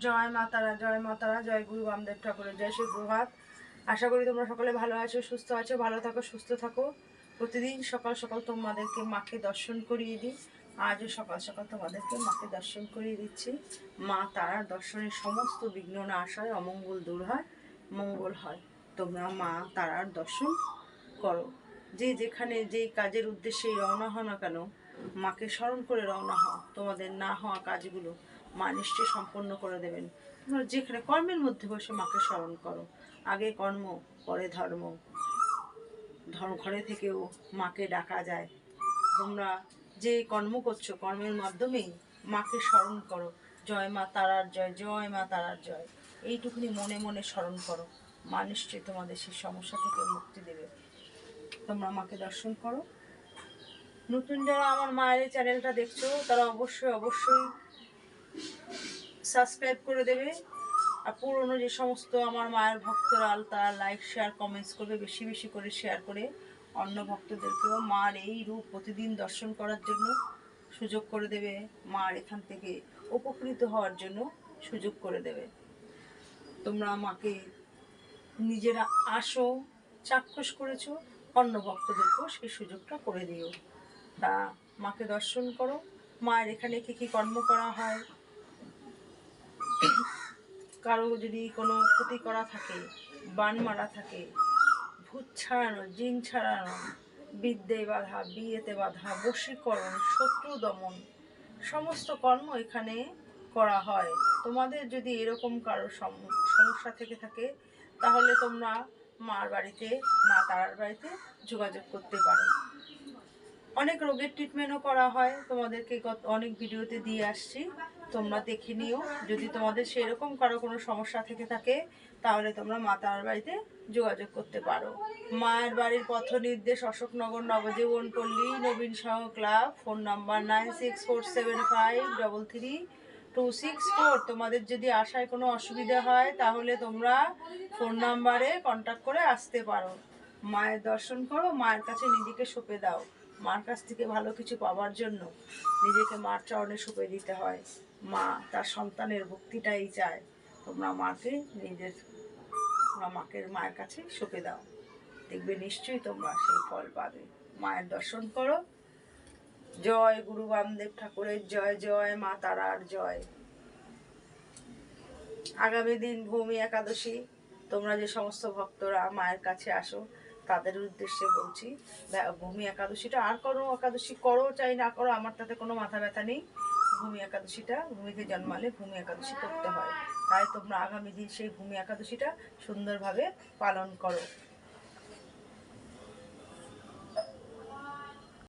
জয় মাতারা, জয় মাতারা, জয় গুরু বামদেব ঠাকুরের জয়, সুপ্রভাত। আশা করি তোমরা সকলে ভালো আছো, সুস্থ আছো। ভালো থাকো, সুস্থ থাকো। প্রতিদিন সকাল সকাল তোমাদেরকে মাকে দর্শন করিয়ে দিই। আজও সকাল সকাল তোমাদেরকে মাকে দর্শন করিয়ে দিচ্ছি। মা তারার দর্শনে সমস্ত বিঘ্ন নাশ হয়, অমঙ্গল দূর হয়, মঙ্গল হয়। তোমরা মা তারার দর্শন করো। যে যেখানে যেই কাজের উদ্দেশ্যে রওনা হও না কেন, মাকে স্মরণ করে রওনা হও। তোমাদের না হওয়া কাজগুলো মা নিশ্চয়ই সম্পন্ন করে দেবেন। তোমরা যেখানে কর্মের মধ্যে বসে মাকে স্মরণ করো। আগে কর্ম, পরে ধর্ম। ঘরে থেকেও মাকে ডাকা যায়। তোমরা যে কর্ম করছো, কর্মের মাধ্যমেই মাকে স্মরণ করো। জয় মা তারার জয়, জয় মা তারার জয়, এইটুকুনি মনে মনে স্মরণ করো। মা নিশ্চয়ই তোমাদের সেই সমস্যা থেকে মুক্তি দেবে। তোমরা মাকে দর্শন করো। নতুন যারা আমার মায়ের চ্যানেলটা দেখছো, তারা অবশ্যই অবশ্যই সাবস্ক্রাইব করে দেবে। আর পুরনো যে সমস্ত আমার মায়ের ভক্তরা, তারা লাইক শেয়ার কমেন্টস করবে, বেশি বেশি করে শেয়ার করে অন্য ভক্তদেরকেও মার এই রূপ প্রতিদিন দর্শন করার জন্য সুযোগ করে দেবে। মার এখান থেকে উপকৃত হওয়ার জন্য সুযোগ করে দেবে। তোমরা মাকে নিজেরা আসো, চাক্ষুষ করেছো, অন্য ভক্তদেরকেও সেই সুযোগটা করে দিও। তা মাকে দর্শন করো। মায়ের এখানে কী কী কর্ম করা হয়, কারো যদি কোনো ক্ষতি করা থাকে, বান মারা থাকে, ভূত ছাড়ানো, জিন ছাড়ানো, বিদ্যে বাধা, বিয়েতে বাধা, বশীকরণ, শত্রু দমন, সমস্ত কর্ম এখানে করা হয়। তোমাদের যদি এরকম কারো সমস্যা থেকে থাকে, তাহলে তোমরা মার বাড়িতে, মা তারার বাড়িতে যোগাযোগ করতে পারো। অনেক রোগের ট্রিটমেন্টও করা হয়, তোমাদেরকে অনেক ভিডিওতে দিয়ে আসছি, তোমরা দেখে নিও। যদি তোমাদের সেরকম কারো কোনো সমস্যা থেকে থাকে, তাহলে তোমরা মা তারার বাড়িতে যোগাযোগ করতে পারো। মায়ের বাড়ির পথ নির্দেশ অশোকনগর নবজীবন পল্লী, নবীন সহ ক্লাব। Phone number 9647533264। তোমাদের যদি আসায় কোনো অসুবিধা হয়, তাহলে তোমরা ফোন নাম্বারে কন্ট্যাক্ট করে আসতে পারো। মায়ের দর্শন করো, মায়ের কাছে নিজেকে সঁপে দাও। মার কাছ থেকে ভালো কিছু পাওয়ার জন্য নিজেকে মার চরণে সঁপে দিতে হয়। মা তার সন্তানের ভক্তিটাই চায়। তোমরা মাকে মায়ের কাছে সঁপে দাও, দেখবে নিশ্চয়ই তোমরা সেই ফল পাবে। মায়ের দর্শন করো। জয় গুরু বামদেব ঠাকুরের জয়, জয় মা তারার জয়। আগামী দিন ভূমি একাদশী। তোমরা যে সমস্ত ভক্তরা মায়ের কাছে আসো, তাদের উদ্দেশ্যে বলছি, ভূমি একাদশীটা আর কোনো একাদশী করো চাই না করো, আমার তাতে কোনো মাথা ব্যথা নেই। ভূমি একাদশীটা, ভূমিতে জন্মালে ভূমি একাদশী করতে হয়। তাই তোমরা আগামী দিন সেই ভূমি একাদশীটা সুন্দরভাবে পালন করো।